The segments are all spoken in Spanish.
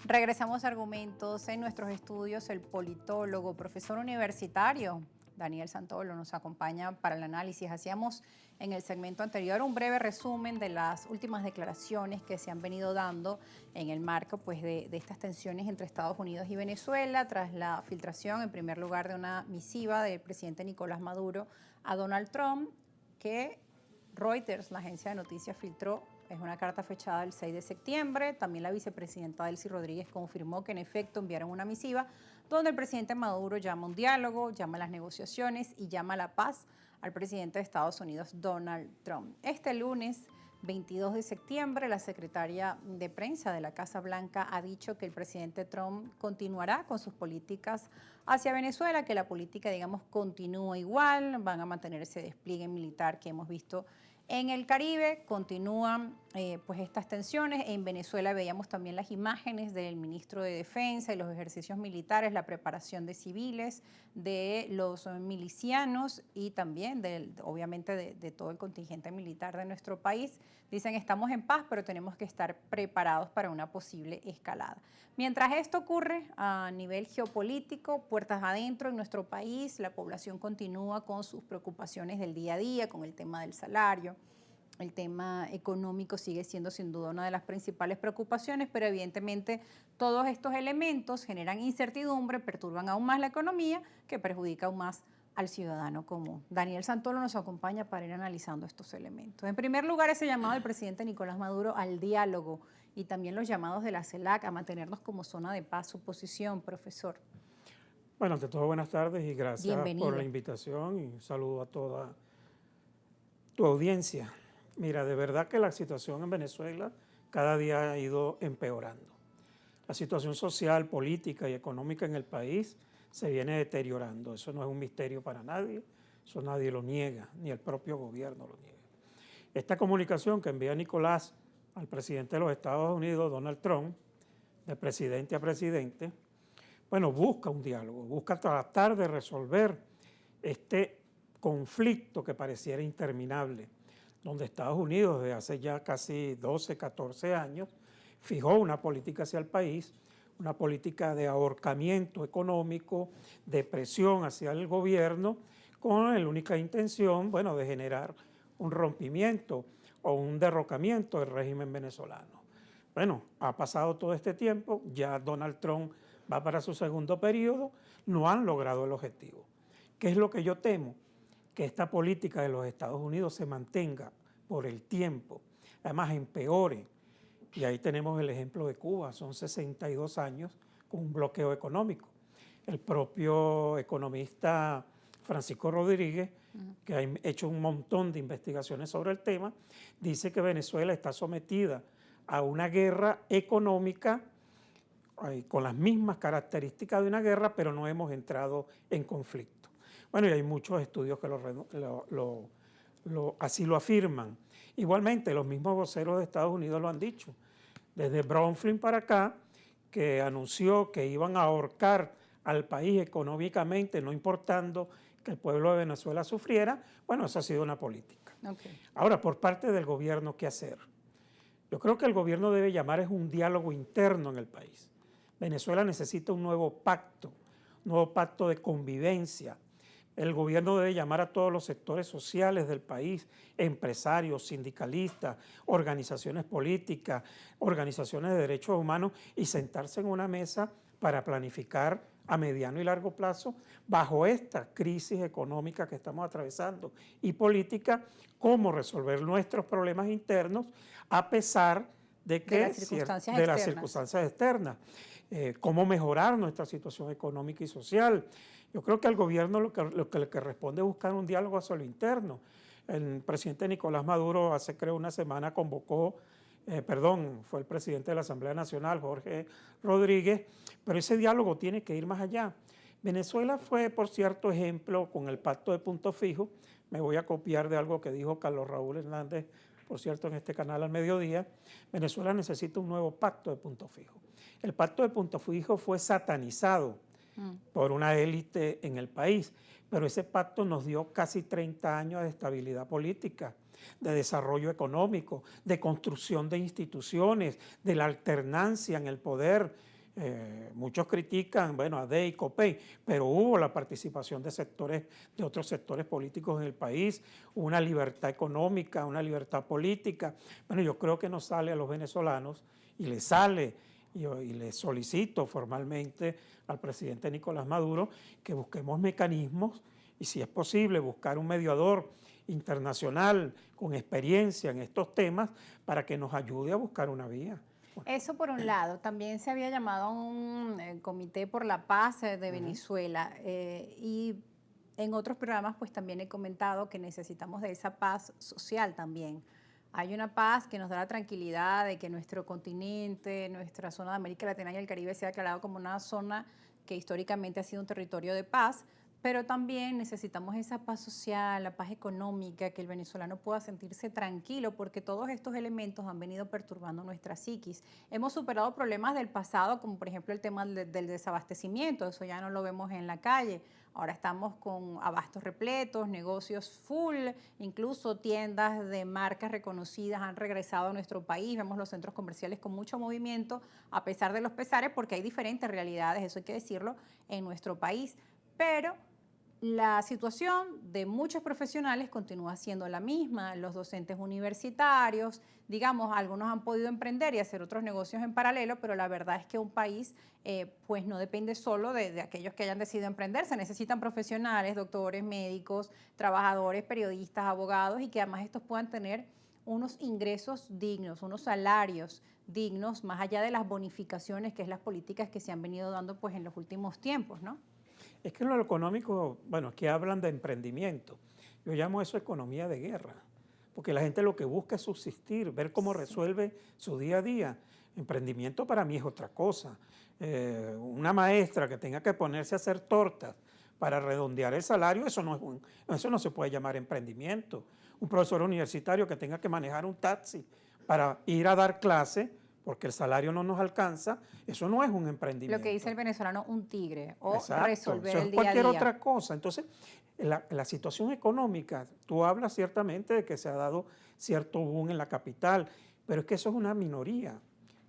Regresamos a Argumentos. En nuestros estudios, el politólogo, profesor universitario, Daniel Santolo, nos acompaña para el análisis. Hacíamos en el segmento anterior un breve resumen de las últimas declaraciones que se han venido dando en el marco pues, de estas tensiones entre Estados Unidos y Venezuela, tras la filtración, en primer lugar, de una misiva del presidente Nicolás Maduro a Donald Trump, que Reuters, la agencia de noticias, filtró. Es una carta fechada el 6 de septiembre. También la vicepresidenta Delcy Rodríguez confirmó que en efecto enviaron una misiva donde el presidente Maduro llama a un diálogo, llama a las negociaciones y llama a la paz al presidente de Estados Unidos, Donald Trump. Este lunes 22 de septiembre, la secretaria de prensa de la Casa Blanca ha dicho que el presidente Trump continuará con sus políticas hacia Venezuela, que la política, digamos, continúa igual, van a mantener ese despliegue militar que hemos visto en el Caribe. Continúan pues estas tensiones. En Venezuela veíamos también las imágenes del ministro de Defensa y los ejercicios militares, la preparación de civiles, de los milicianos y también obviamente de todo el contingente militar de nuestro país. Dicen, estamos en paz, pero tenemos que estar preparados para una posible escalada. Mientras esto ocurre a nivel geopolítico, puertas adentro en nuestro país, la población continúa con sus preocupaciones del día a día, con el tema del salario. El tema económico sigue siendo sin duda una de las principales preocupaciones, pero evidentemente todos estos elementos generan incertidumbre, perturban aún más la economía, que perjudica aún más al ciudadano común. Daniel Santolo nos acompaña para ir analizando estos elementos. En primer lugar, ese llamado del presidente Nicolás Maduro al diálogo y también los llamados de la CELAC a mantenernos como zona de paz. Su posición, profesor. Bueno, ante todo, buenas tardes y gracias Bienvenido por la invitación y un saludo a toda tu audiencia. Mira, de verdad que la situación en Venezuela cada día ha ido empeorando. La situación social, política y económica en el país se viene deteriorando. Eso no es un misterio para nadie, eso nadie lo niega, ni el propio gobierno lo niega. Esta comunicación que envía Nicolás al presidente de los Estados Unidos, Donald Trump, de presidente a presidente, bueno, busca un diálogo, busca tratar de resolver este conflicto que pareciera interminable, donde Estados Unidos desde hace ya casi 12, 14 años fijó una política hacia el país, una política de ahorcamiento económico, de presión hacia el gobierno, con la única intención, bueno, de generar un rompimiento o un derrocamiento del régimen venezolano. Bueno, ha pasado todo este tiempo, ya Donald Trump va para su segundo periodo, no han logrado el objetivo. ¿Qué es lo que yo temo? Que esta política de los Estados Unidos se mantenga por el tiempo, además empeore. Y ahí tenemos el ejemplo de Cuba, son 62 años con un bloqueo económico. El propio economista Francisco Rodríguez, que ha hecho un montón de investigaciones sobre el tema, dice que Venezuela está sometida a una guerra económica con las mismas características de una guerra, pero no hemos entrado en conflicto. Bueno, y hay muchos estudios que así lo afirman. Igualmente, los mismos voceros de Estados Unidos lo han dicho. Desde Bromfield para acá, que anunció que iban a ahorcar al país económicamente, no importando que el pueblo de Venezuela sufriera, bueno, esa ha sido una política. Okay. Ahora, por parte del gobierno, ¿qué hacer? Yo creo que el gobierno debe llamar es un diálogo interno en el país. Venezuela necesita un nuevo pacto de convivencia. El gobierno debe llamar a todos los sectores sociales del país, empresarios, sindicalistas, organizaciones políticas, organizaciones de derechos humanos y sentarse en una mesa para planificar a mediano y largo plazo, bajo esta crisis económica que estamos atravesando y política, cómo resolver nuestros problemas internos a pesar de las circunstancias externas. Cómo mejorar nuestra situación económica y social. Yo creo que al gobierno lo que le corresponde es buscar un diálogo hacia lo interno. El presidente Nicolás Maduro hace creo una semana convocó, fue el presidente de la Asamblea Nacional, Jorge Rodríguez, pero ese diálogo tiene que ir más allá. Venezuela fue, por cierto, ejemplo con el pacto de punto fijo. Me voy a copiar de algo que dijo Carlos Raúl Hernández, por cierto, en este canal al mediodía. Venezuela necesita un nuevo pacto de punto fijo. El pacto de punto fijo fue satanizado por una élite en el país, pero ese pacto nos dio casi 30 años de estabilidad política, de desarrollo económico, de construcción de instituciones, de la alternancia en el poder. Muchos critican, bueno, a DEI, COPEI, pero hubo la participación de otros sectores políticos en el país, una libertad económica, una libertad política. Bueno, yo creo que nos sale a los venezolanos y les sale, y les solicito formalmente al presidente Nicolás Maduro que busquemos mecanismos y, si es posible, buscar un mediador internacional con experiencia en estos temas para que nos ayude a buscar una vía. Eso por un lado. También se había llamado a un comité por la paz de Venezuela y en otros programas pues también he comentado que necesitamos de esa paz social también. Hay una paz que nos da la tranquilidad de que nuestro continente, nuestra zona de América Latina y el Caribe se ha declarado como una zona que históricamente ha sido un territorio de paz, pero también necesitamos esa paz social, la paz económica, que el venezolano pueda sentirse tranquilo, porque todos estos elementos han venido perturbando nuestra psiquis. Hemos superado problemas del pasado, como por ejemplo el tema del desabastecimiento, eso ya no lo vemos en la calle. Ahora estamos con abastos repletos, negocios full, incluso tiendas de marcas reconocidas han regresado a nuestro país. Vemos los centros comerciales con mucho movimiento, a pesar de los pesares, porque hay diferentes realidades, eso hay que decirlo, en nuestro país. Pero la situación de muchos profesionales continúa siendo la misma. Los docentes universitarios, digamos, algunos han podido emprender y hacer otros negocios en paralelo, pero la verdad es que un país pues no depende solo de aquellos que hayan decidido emprender. Se necesitan profesionales, doctores, médicos, trabajadores, periodistas, abogados, y que además estos puedan tener unos ingresos dignos, unos salarios dignos, más allá de las bonificaciones, que es las políticas que se han venido dando pues en los últimos tiempos, ¿no? Es que en lo económico, bueno, aquí hablan de emprendimiento. Yo llamo eso economía de guerra, porque la gente lo que busca es subsistir, ver cómo resuelve su día a día. Emprendimiento para mí es otra cosa. Una maestra que tenga que ponerse a hacer tortas para redondear el salario, eso no se puede llamar emprendimiento. Un profesor universitario que tenga que manejar un taxi para ir a dar clase, porque el salario no nos alcanza, eso no es un emprendimiento. Lo que dice el venezolano, un tigre, o Exacto, resolver eso es el día a cualquier día. otra cosa. Entonces, la situación económica, tú hablas ciertamente de que se ha dado cierto boom en la capital, pero es que eso es una minoría.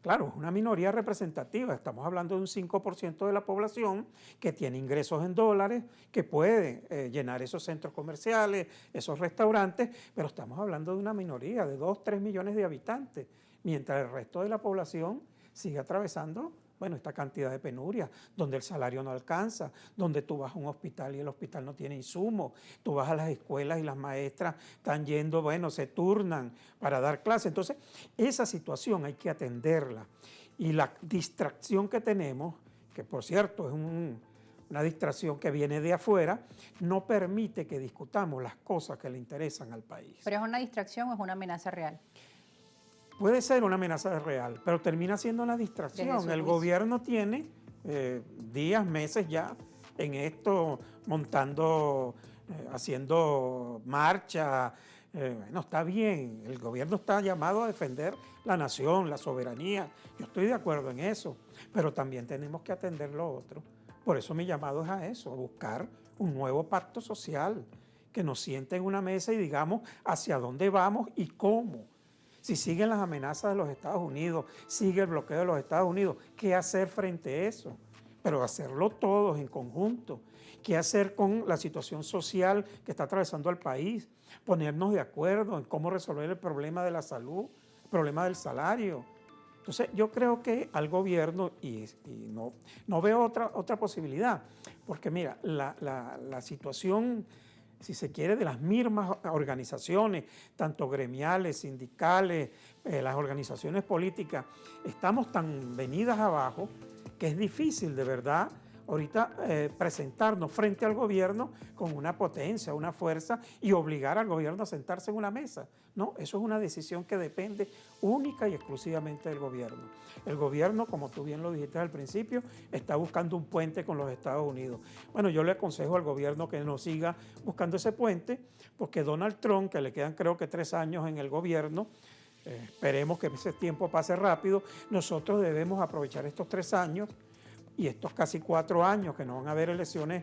Claro, es una minoría representativa. Estamos hablando de un 5% de la población que tiene ingresos en dólares, que puede llenar esos centros comerciales, esos restaurantes, pero estamos hablando de una minoría de 2, 3 millones de habitantes, mientras el resto de la población sigue atravesando, bueno, esta cantidad de penurias, donde el salario no alcanza, donde tú vas a un hospital y el hospital no tiene insumos, tú vas a las escuelas y las maestras están yendo, bueno, se turnan para dar clases. Entonces, esa situación hay que atenderla. Y la distracción que tenemos, que por cierto es una distracción que viene de afuera, no permite que discutamos las cosas que le interesan al país. ¿Pero es una distracción o es una amenaza real? Puede ser una amenaza real, pero termina siendo una distracción. El gobierno tiene días, meses ya en esto, montando, haciendo marcha. Bueno, está bien, el gobierno está llamado a defender la nación, la soberanía. Yo estoy de acuerdo en eso, pero también tenemos que atender lo otro. Por eso mi llamado es a eso, a buscar un nuevo pacto social que nos siente en una mesa y digamos hacia dónde vamos y cómo. Si siguen las amenazas de los Estados Unidos, sigue el bloqueo de los Estados Unidos, ¿qué hacer frente a eso? Pero hacerlo todos en conjunto. ¿Qué hacer con la situación social que está atravesando el país? Ponernos de acuerdo en cómo resolver el problema de la salud, el problema del salario. Entonces, yo creo que al gobierno, y no veo otra posibilidad, porque mira, la situación, si se quiere, de las mismas organizaciones, tanto gremiales, sindicales, las organizaciones políticas, estamos tan venidas abajo que es difícil de verdad ahorita presentarnos frente al gobierno con una potencia, una fuerza y obligar al gobierno a sentarse en una mesa. No, eso es una decisión que depende única y exclusivamente del gobierno. El gobierno, como tú bien lo dijiste al principio, está buscando un puente con los Estados Unidos. Bueno, yo le aconsejo al gobierno que no siga buscando ese puente, porque Donald Trump, que le quedan creo que 3 años en el gobierno, esperemos que ese tiempo pase rápido, nosotros debemos aprovechar estos 3 años y estos casi 4 años que no van a haber elecciones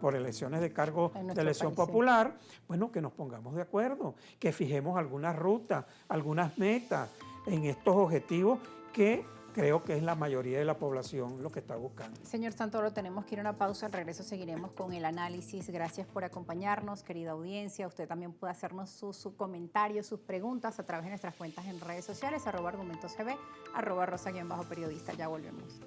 por elecciones de cargo de elección popular, bueno, que nos pongamos de acuerdo, que fijemos algunas rutas, algunas metas en estos objetivos que creo que es la mayoría de la población lo que está buscando. Señor Santoro, tenemos que ir a una pausa. Al regreso seguiremos con el análisis. Gracias por acompañarnos, querida audiencia. Usted también puede hacernos sus comentarios, sus preguntas a través de nuestras cuentas en redes sociales, @argumentosgb, @rosa_periodista. Ya volvemos.